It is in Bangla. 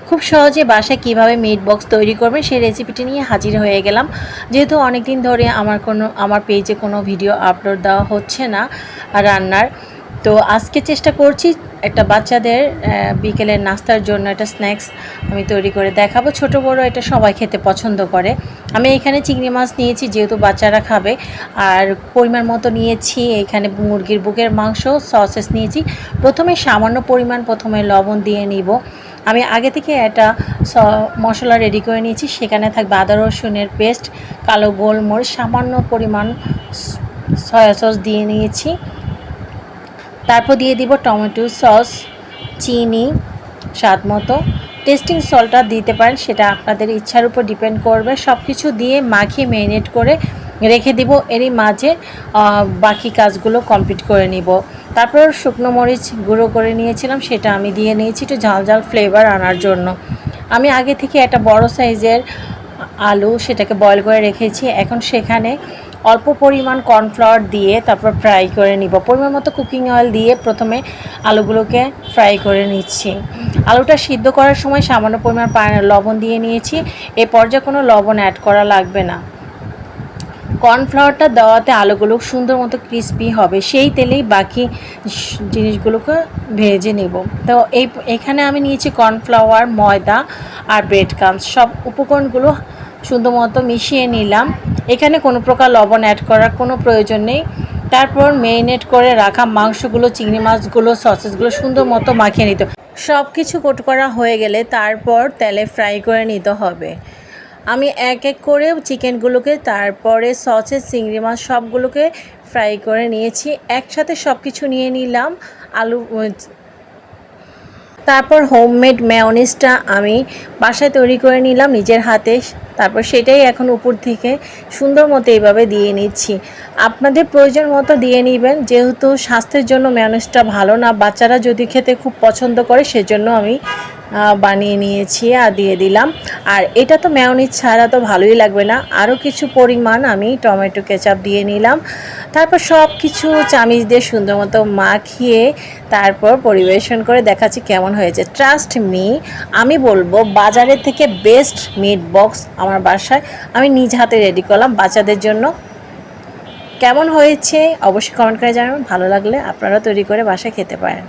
খুব সহজে বাসায় কিভাবে মিট বক্স তৈরি করবেন সেই রেসিপিটি নিয়ে হাজির হয়ে গেলাম। যেহেতু অনেক দিন ধরে আমার পেজে কোনো ভিডিও আপলোড দেওয়া হচ্ছে না রান্নার, তো আজকে চেষ্টা করছি একটা বাচ্চাদের বিকেলের নাস্তার জন্য একটা স্ন্যাক্স আমি তৈরি করে দেখাবো। ছোট বড় এটা সবাই খেতে পছন্দ করে। আমি এখানে চিংড়ি মাছ নিয়েছি যেহেতু বাচ্চারা খাবে, আর পরিমাণ মতো নিয়েছি এখানে মুরগির বুকের মাংস, সসেস নিয়েছি। প্রথমে সামান্য পরিমাণ লবণ দিয়ে নিব। আমি আগে থেকে একটা মশলা রেডি করে নিয়েছি, সেখানে থাকবে আদা রসুনের পেস্ট, কালো গোলমরিচ, সামান্য পরিমাণ সয়া সস দিয়ে নিয়েছি। তারপর দিয়ে দিব টমেটো সস, চিনি স্বাদ মতো, টেস্টিং সল্টটা দিতে পারেন, সেটা আপনাদের ইচ্ছার উপর ডিপেন্ড করবে। সব কিছু দিয়ে মাখিয়ে ম্যারিনেট করে রেখে দিব। এরই মাঝে বাকি কাজগুলো কমপ্লিট করে নিব। তারপর শুকনো মরিচ গুঁড়ো করে নিয়েছিলাম, সেটা আমি দিয়ে নিয়েছি একটু ঝাল ঝাল ফ্লেভার আনার জন্য। আমি আগে থেকে একটা বড় সাইজের আলু সেটাকে বয়েল করে রেখেছি। এখন সেখানে অল্প পরিমাণ কর্নফ্লাওয়ার দিয়ে তারপর ফ্রাই করে নিব। পরিমাণ মতো কুকিং অয়েল দিয়ে প্রথমে আলুগুলোকে ফ্রাই করে নিচ্ছি। আলুটা সিদ্ধ করার সময় সামান্য পরিমাণ লবণ দিয়ে নিয়েছি। এ পর্যায়ে কোনো লবণ অ্যাড করা লাগবে না। কর্নফ্লাওয়ারটা দেওয়াতে আলুগুলো সুন্দর মতো ক্রিস্পি হবে, সেই তেলেই বাকি জিনিসগুলোকে ভেজে নেব। তো এখানে আমি নিয়েছি কর্নফ্লাওয়ার, ময়দা আর ব্রেড ক্রাম্বস, সব উপকরণগুলো সুন্দর মতো মিশিয়ে নিলাম। এখানে কোনো প্রকার লবণ অ্যাড করার কোনো প্রয়োজন নেই। তারপর ম্যারিনেট করে রাখা মাংসগুলো, চিংড়ি মাছগুলো, সসেসগুলো সুন্দর মতো মাখিয়ে নিতে। সব কিছু কোট করা হয়ে গেলে তারপর তেলে ফ্রাই করে নিতে হবে। আমি এক এক করে চিকেনগুলোকে, তারপরে সসেস, চিংড়ি মাছ সবগুলোকে ফ্রাই করে নিয়েছি। একসাথে সব কিছু নিয়ে নিলাম। আলু, তারপর হোমমেড মেয়োনিজটা আমি বাসায় তৈরি করে নিলাম নিজের হাতে। তারপর সেটাই এখন উপর থেকে সুন্দর মতো এইভাবে দিয়ে নিচ্ছি। আপনাদের প্রয়োজন মতো দিয়ে নেবেন, যেহেতু স্বাস্থ্যের জন্য মেয়োনিজটা ভালো না, বাচ্চারা যদি খেতে খুব পছন্দ করে সেজন্য আমি বানিয়ে নিয়েছি আর দিয়ে দিলাম। আর এটা তো মেয়োনিজ ছাড়া তো ভালোই লাগবে না, আরও কিছু পরিমাণ আমি টমেটো কেচাপ দিয়ে নিলাম। তারপর সব কিছু চামিচ দিয়ে সুন্দর মতো মাখিয়ে তারপর পরিবেশন করে দেখাচ্ছি কেমন হয়েছে। ট্রাস্ট মি, আমি বলবো বাজারের থেকে বেস্ট মিট বক্স আমার বাসায় আমি নিজ হাতে রেডি করলাম বাচ্চাদের জন্য। কেমন হয়েছে অবশ্যই কমেন্ট করে জানাবেন। ভালো লাগলে আপনারা তৈরি করে বাসায় খেতে পারেন।